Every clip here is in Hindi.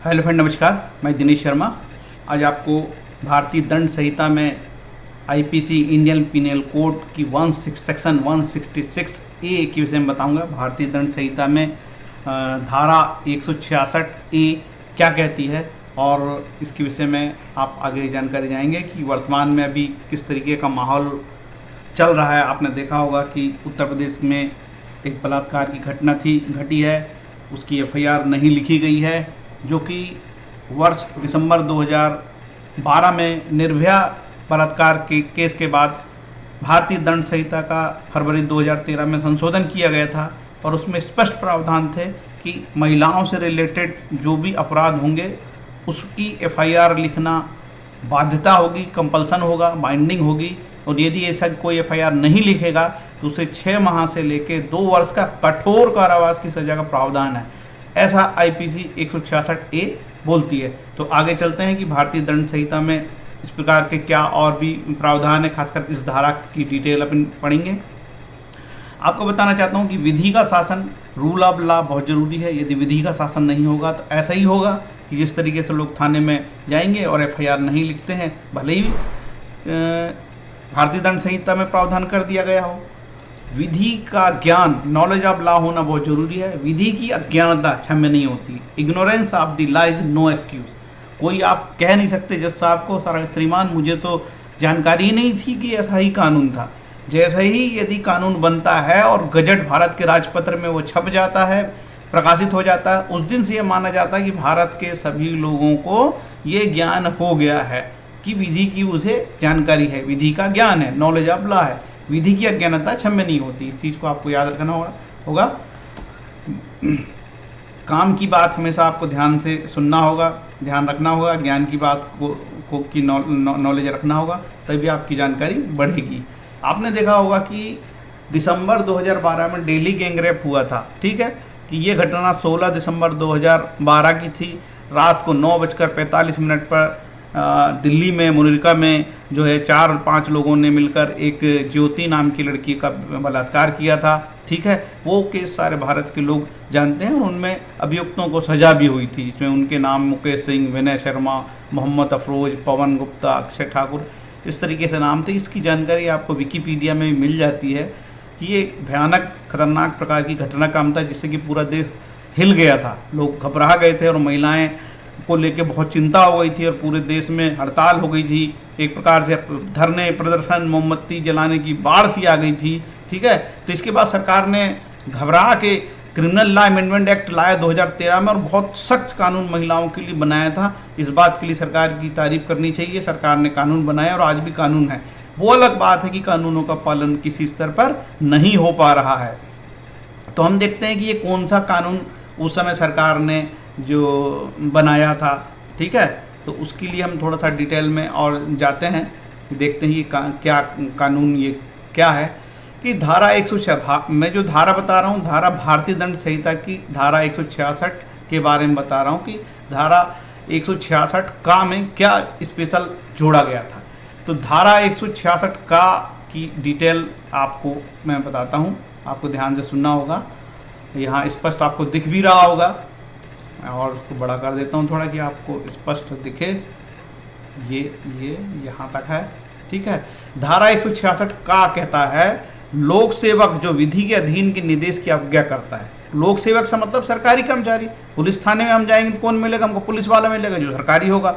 हेलो फ्रेंड, नमस्कार। मैं दिनेश शर्मा आज आपको भारतीय दंड संहिता में आईपीसी इंडियन पिनल कोड की सेक्शन 166 ए के विषय में बताऊंगा। भारतीय दंड संहिता में धारा 166 ए क्या कहती है और इसके विषय में आप आगे जानकारी जाएंगे कि वर्तमान में अभी किस तरीके का माहौल चल रहा है। आपने देखा होगा कि उत्तर प्रदेश में एक बलात्कार की घटना घटी है, उसकी एफआईआर नहीं लिखी गई है, जो कि वर्ष दिसंबर 2012 में निर्भया बलात्कार के केस के बाद भारतीय दंड संहिता का फरवरी 2013 में संशोधन किया गया था और उसमें स्पष्ट प्रावधान थे कि महिलाओं से रिलेटेड जो भी अपराध होंगे उसकी एफआईआर लिखना बाध्यता होगी, कंपल्सन होगा, बाइंडिंग होगी और यदि ऐसा कोई एफआईआर नहीं लिखेगा तो उसे 6 माह से लेकर 2 वर्ष का कठोर कारावास की सजा का प्रावधान है। ऐसा आईपीसी 166 ए बोलती है। तो आगे चलते हैं कि भारतीय दंड संहिता में इस प्रकार के क्या और भी प्रावधान है, खासकर इस धारा की डिटेल अपन पढ़ेंगे। आपको बताना चाहता हूं कि विधि का शासन, रूल ऑफ लॉ बहुत ज़रूरी है। यदि विधि का शासन नहीं होगा तो ऐसा ही होगा कि जिस तरीके से लोग थाने में जाएंगे और एफआईआर नहीं लिखते हैं, भले ही भारतीय दंड संहिता में प्रावधान कर दिया गया हो। विधि का ज्ञान, नॉलेज ऑफ लॉ होना बहुत जरूरी है। विधि की अज्ञानता क्षम्य नहीं होती। Ignorance of the law is no excuse. कोई आप कह नहीं सकते जज साहब को, श्रीमान मुझे तो जानकारी नहीं थी कि ऐसा ही कानून था। जैसे ही यदि कानून बनता है और गजट भारत के राजपत्र में वो छप जाता है, प्रकाशित हो जाता है, उस दिन से ये माना जाता है कि भारत के सभी लोगों को ये ज्ञान हो गया है कि विधि की उसे जानकारी है, विधि का ज्ञान है, नॉलेज ऑफ लॉ है। विधि की अज्ञानता क्षम्य नहीं होती। इस चीज़ को आपको याद रखना होगा। काम की बात हमेशा आपको ध्यान से सुनना होगा, ध्यान रखना होगा। ज्ञान की बात को की नॉलेज रखना होगा, तभी आपकी जानकारी बढ़ेगी। आपने देखा होगा कि दिसंबर 2012 में दिल्ली गैंगरेप हुआ था, ठीक है, कि ये घटना 16 दिसंबर 2012 की थी। रात को 9:45 पर दिल्ली में मुनिरका में जो है 4-5 लोगों ने मिलकर एक ज्योति नाम की लड़की का बलात्कार किया था, ठीक है। वो केस सारे भारत के लोग जानते हैं और उनमें अभियुक्तों को सजा भी हुई थी, जिसमें उनके नाम मुकेश सिंह, विनय शर्मा, मोहम्मद अफरोज, पवन गुप्ता, अक्षय ठाकुर, इस तरीके से नाम थे। इसकी जानकारी आपको विकिपीडिया में भी मिल जाती है कि ये भयानक खतरनाक प्रकार की घटना काम था, जिससे कि पूरा देश हिल गया था। लोग घबरा गए थे और महिलाएं को लेके बहुत चिंता हो गई थी और पूरे देश में हड़ताल हो गई थी। एक प्रकार से धरने, प्रदर्शन, मोमबत्ती जलाने की बाढ़ सी आ गई थी, ठीक है। तो इसके बाद सरकार ने घबरा के क्रिमिनल लॉ अमेंडमेंट एक्ट लाया 2013 में और बहुत सख्त कानून महिलाओं के लिए बनाया था। इस बात के लिए सरकार की तारीफ करनी चाहिए। सरकार ने कानून बनाया और आज भी कानून है। वो अलग बात है कि कानूनों का पालन किसी स्तर पर नहीं हो पा रहा है। तो हम देखते हैं कि ये कौन सा कानून उस समय सरकार ने जो बनाया था, ठीक है। तो उसके लिए हम थोड़ा सा डिटेल में और जाते हैं, देखते हैं ये क्या कानून ये क्या है। कि धारा 166, मैं जो धारा बता रहा हूँ, धारा भारतीय दंड संहिता की धारा 166 के बारे में बता रहा हूँ कि धारा 166 का में क्या स्पेशल जोड़ा गया था। तो धारा 166 का की डिटेल आपको मैं बताता हूँ, आपको ध्यान से सुनना होगा। यहाँ स्पष्ट आपको दिख भी रहा होगा और उसको बड़ा कर देता हूँ थोड़ा कि आपको स्पष्ट दिखे। ये यहाँ तक है, ठीक है। धारा 166 का कहता है, लोक सेवक जो विधि के अधीन के निर्देश की अवज्ञा करता है। लोक सेवक से मतलब सरकारी कर्मचारी। पुलिस थाने में हम जाएंगे तो कौन मिलेगा हमको? पुलिस वाला मिलेगा जो सरकारी होगा।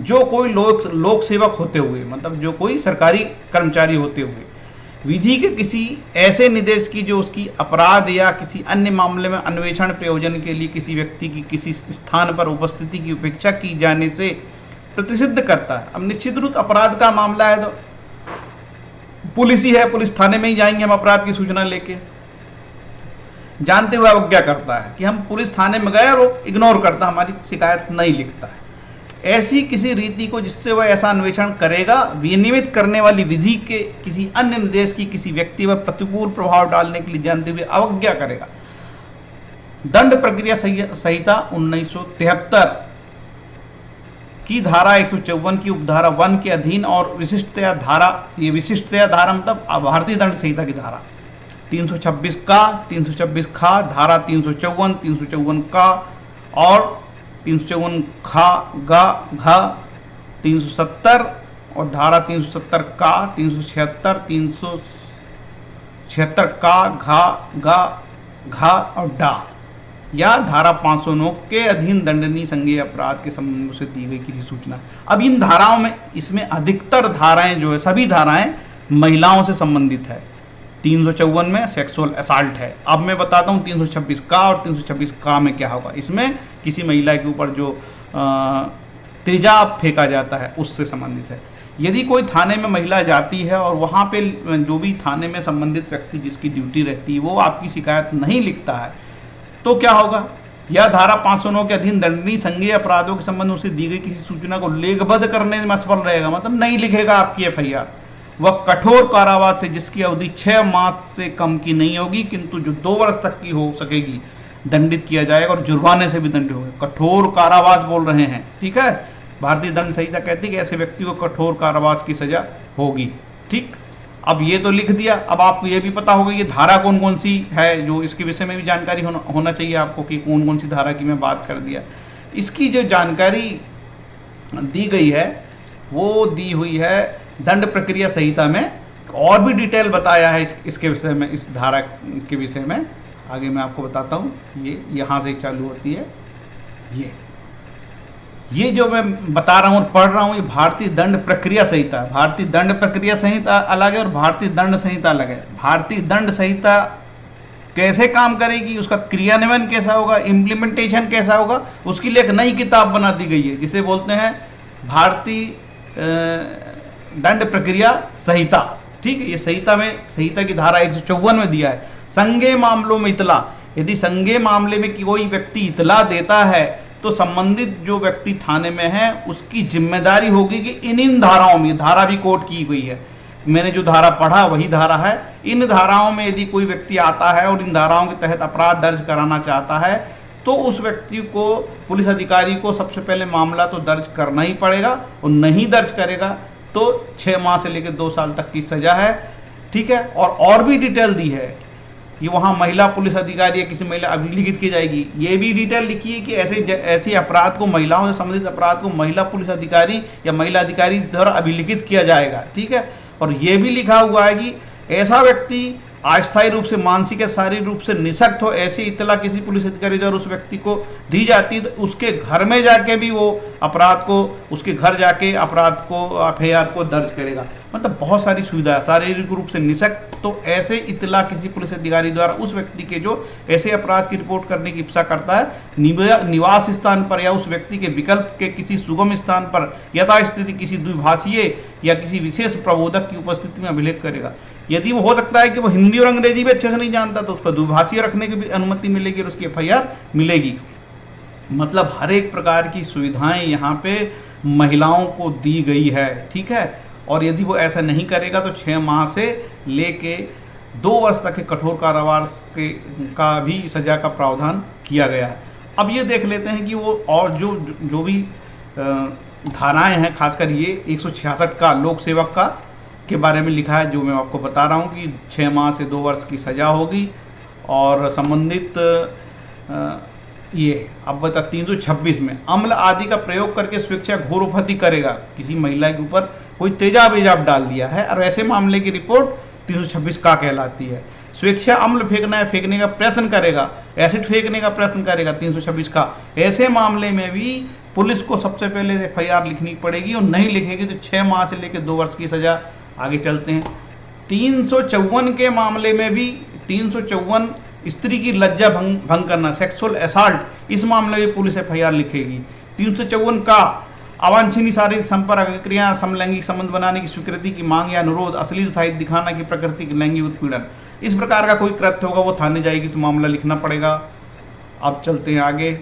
जो कोई लोक सेवक होते हुए, मतलब जो कोई सरकारी कर्मचारी होते हुए विधि के किसी ऐसे निर्देश की जो उसकी अपराध या किसी अन्य मामले में अन्वेषण प्रयोजन के लिए किसी व्यक्ति की किसी स्थान पर उपस्थिति की उपेक्षा की जाने से प्रतिषिद्ध करता है। अब निश्चित रूप अपराध का मामला है तो पुलिस ही है, पुलिस थाने में ही जाएंगे हम अपराध की सूचना लेके। जानते हुए अवज्ञा करता है कि हम पुलिस थाने में गए और वो इग्नोर करता, हमारी शिकायत नहीं लिखता है। ऐसी किसी रीति को जिससे वह ऐसा अन्वेषण करेगा, विनियमित करने वाली विधि के किसी अन्य निर्देश की किसी व्यक्ति पर प्रतिकूल प्रभाव डालने के लिए जानते हुए अवज्ञा करेगा। दंड प्रक्रिया संहिता 1973 की धारा 154 की उपधारा 1 के अधीन और विशिष्टतया धारा, ये विशिष्टतया धारा मतलब भारतीय दंड संहिता की धारा 326 का, 326 खा, धारा 354, 354 का और 354 खा गा घा 370 और धारा 370 का 376 376 का घा गा घा और डा या धारा 509 के अधीन दंडनीय संज्ञेय अपराध के संबंध से दी गई किसी सूचना। अब इन धाराओं में, इसमें अधिकतर धाराएं जो है, सभी धाराएं महिलाओं से संबंधित है। 354 में सेक्सुअल असॉल्ट है। अब मैं बताता हूँ 326 का और 326 का में क्या होगा। इसमें किसी महिला के ऊपर जो तेजाब फेंका जाता है उससे संबंधित है। यदि कोई थाने में महिला जाती है और वहाँ पे जो भी थाने में संबंधित व्यक्ति जिसकी ड्यूटी रहती है वो आपकी शिकायत नहीं लिखता है तो क्या होगा, यह धारा 509 के अधीन दंडनीय संज्ञेय अपराधों के संबंध में उसे दी गई किसी सूचना को लेखबद्ध करने में असफल रहेगा, मतलब नहीं लिखेगा आपकी एफआईआर। वह कठोर कारावास से जिसकी अवधि 6 मास से कम की नहीं होगी किंतु जो 2 वर्ष तक की हो सकेगी दंडित किया जाएगा और जुर्माने से भी दंडित होगा। कठोर कारावास बोल रहे हैं, ठीक है। भारतीय दंड संहिता कहती है कि ऐसे व्यक्ति को कठोर कारावास की सजा होगी, ठीक। अब ये तो लिख दिया। अब आपको ये भी पता होगा ये धारा कौन कौन सी है, जो इसके विषय में भी जानकारी होना चाहिए आपको कि कौन कौन सी धारा की मैं बात कर दिया। इसकी जो जानकारी दी गई है वो दी हुई है दंड प्रक्रिया संहिता में, और भी डिटेल बताया है इसके विषय में, इस धारा के विषय में। आगे मैं आपको बताता हूँ। ये यहाँ से चालू होती है। ये जो मैं बता रहा हूँ और पढ़ रहा हूँ ये भारतीय दंड प्रक्रिया संहिता है। भारतीय दंड प्रक्रिया संहिता अलग है और भारतीय दंड संहिता अलग है। भारतीय दंड संहिता कैसे काम करेगी, उसका क्रियान्वयन कैसा होगा, इम्प्लीमेंटेशन कैसा होगा, उसके लिए एक नई किताब बना दी गई है जिसे बोलते हैं भारतीय दंड प्रक्रिया संहिता, ठीक है। ये संहिता की धारा 154 में दिया है, संज्ञेय मामलों में इतला। यदि संज्ञेय मामले में कोई व्यक्ति इतला देता है तो संबंधित जो व्यक्ति थाने में है उसकी जिम्मेदारी होगी कि इन धाराओं में, धारा भी कोट की गई है, मैंने जो धारा पढ़ा वही धारा है। इन धाराओं में यदि कोई व्यक्ति आता है और इन धाराओं के तहत अपराध दर्ज कराना चाहता है तो उस व्यक्ति को, पुलिस अधिकारी को सबसे पहले मामला तो दर्ज करना ही पड़ेगा, और नहीं दर्ज करेगा तो 6 माह से लेकर 2 साल तक की सजा है, ठीक है। और भी डिटेल दी है कि वहाँ महिला पुलिस अधिकारी या किसी महिला अभिलिखित की जाएगी। ये भी डिटेल लिखी है कि ऐसे अपराध को, महिलाओं से संबंधित अपराध को महिला पुलिस अधिकारी या महिला अधिकारी द्वारा अभिलिखित किया जाएगा, ठीक है। और ये भी लिखा हुआ है कि ऐसा व्यक्ति अस्थायी रूप से, मानसिक या शारीरिक रूप से निःशक्त हो, ऐसी इत्तला किसी पुलिस अधिकारी द्वारा उस व्यक्ति को दी जाती है तो उसके घर में जाके भी वो अपराध को, उसके घर जाके अपराध को, एफआईआर को दर्ज करेगा। मतलब बहुत सारी सुविधा। शारीरिक रूप से निःशक्त, तो ऐसे इत्तला किसी पुलिस अधिकारी द्वारा उस व्यक्ति के जो ऐसे अपराध की रिपोर्ट करने की इच्छा करता है निवास स्थान पर या उस व्यक्ति के विकल्प के किसी सुगम स्थान पर यथास्थिति किसी द्विभाषीय या किसी विशेष प्रबोधक की उपस्थिति में अभिलेख करेगा। यदि वो हो सकता है कि वो हिंदी और अंग्रेजी भी अच्छे से नहीं जानता तो उसका द्विभाषीय रखने की भी अनुमति मिलेगी और उसकी एफआईआर मिलेगी। मतलब हर एक प्रकार की सुविधाएं यहाँ पे महिलाओं को दी गई है, ठीक है। और यदि वो ऐसा नहीं करेगा तो 6 माह से लेके 2 वर्ष तक के कठोर कारावास का भी सजा का प्रावधान किया गया है। अब ये देख लेते हैं कि वो और जो भी धाराएं हैं, खासकर ये 166 का लोक सेवक का के बारे में लिखा है, जो मैं आपको बता रहा हूँ कि 6 माह से 2 वर्ष की सजा होगी। और संबंधित ये अब बता 326 में अम्ल आदि का प्रयोग करके स्वेच्छा घोर उपहत्या करेगा, किसी महिला के ऊपर कोई तेजाब वेजाब डाल दिया है और ऐसे मामले की रिपोर्ट 326 का कहलाती है। स्वेच्छा अम्ल फेंकना है, फेंकने का प्रयत्न करेगा, एसिड फेंकने का प्रयत्न करेगा, 326 का। ऐसे मामले में भी पुलिस को सबसे पहले एफआईआर लिखनी पड़ेगी और नहीं लिखेगी तो 6 माह से लेकर 2 वर्ष की सजा। आगे चलते हैं 354 के मामले में भी 354 स्त्री की लज्जा भंग करना, सेक्सुअल असॉल्ट, इस मामले में पुलिस एफआईआर लिखेगी। 354 का अवांछनीय शारीरिक संपर्क, क्रिया, समलैंगिक संबंध बनाने की स्वीकृति की मांग या अनुरोध, अश्लील साहित्य दिखाना की प्रकृति की लैंगिक उत्पीड़न, इस प्रकार का कोई कृत्य होगा वो थाने जाएगी तो मामला लिखना पड़ेगा। अब चलते हैं आगे।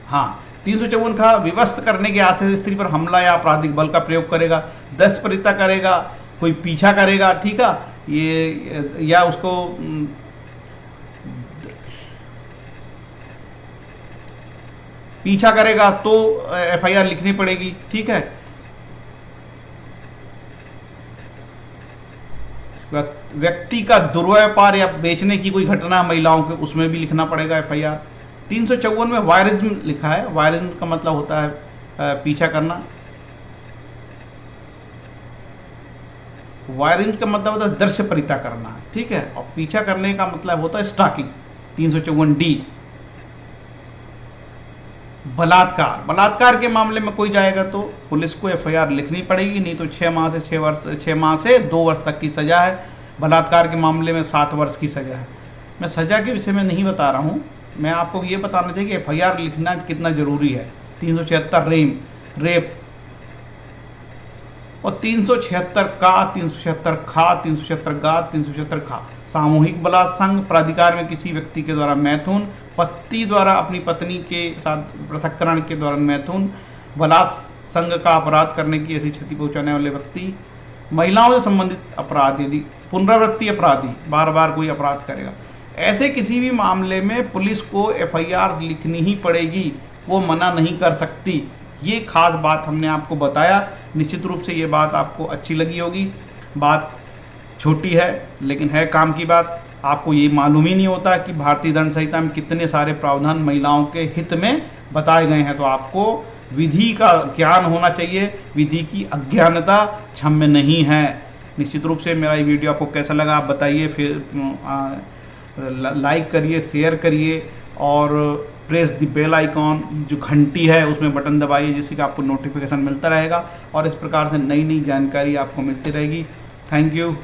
हाँ, 354 का विवश करने के आशय से स्त्री पर हमला या आपराधिक बल का प्रयोग करेगा, दस्परिता करेगा, कोई पीछा करेगा, ठीक है, ये या उसको पीछा करेगा तो एफआईआर लिखनी पड़ेगी, ठीक है। इसके बाद व्यक्ति का दुर्व्यापार या बेचने की कोई घटना महिलाओं के, उसमें भी लिखना पड़ेगा एफआईआर। 354 में वायरिज्म लिखा है। वायरिज्म का मतलब होता है पीछा करना। वायरिज्म का मतलब होता है दृश्य परिता करना, ठीक है। और पीछा करने का मतलब होता है स्टॉकिंग। 354D बलात्कार। बलात्कार के मामले में कोई जाएगा तो पुलिस को FIR लिखनी पड़ेगी, नहीं तो 6 माह से 2 वर्ष तक की सज़ा है। बलात्कार के मामले में 7 वर्ष की सज़ा है। मैं सज़ा के विषय में नहीं बता रहा हूँ, मैं आपको ये बताना चाहिए कि FIR लिखना कितना ज़रूरी है। 376 रेप और 376 का, 376 खा, 376 गा, 376 खा सामूहिक बलात्संग, प्राधिकार में किसी व्यक्ति के द्वारा मैथुन, पति द्वारा अपनी पत्नी के साथ पृथक्करण के दौरान मैथुन, बलात्संग का अपराध करने की ऐसी क्षति पहुंचाने वाले व्यक्ति, महिलाओं से संबंधित अपराध, यदि पुनरावृत्ति अपराधी बार बार कोई अपराध करेगा, ऐसे किसी भी मामले में पुलिस को FIR लिखनी ही पड़ेगी, वो मना नहीं कर सकती। ये खास बात हमने आपको बताया। निश्चित रूप से ये बात आपको अच्छी लगी होगी। बात छोटी है लेकिन है काम की बात। आपको ये मालूम ही नहीं होता कि भारतीय दंड संहिता में कितने सारे प्रावधान महिलाओं के हित में बताए गए हैं। तो आपको विधि का ज्ञान होना चाहिए, विधि की अज्ञानता क्षम्य नहीं है। निश्चित रूप से मेरा ये वीडियो आपको कैसा लगा आप बताइए, फिर लाइक करिए, शेयर करिए और प्रेस द बेल आइकॉन, जो घंटी है उसमें बटन दबाइए, जिससे कि आपको नोटिफिकेशन मिलता रहेगा और इस प्रकार से नई नई जानकारी आपको मिलती रहेगी। Thank you.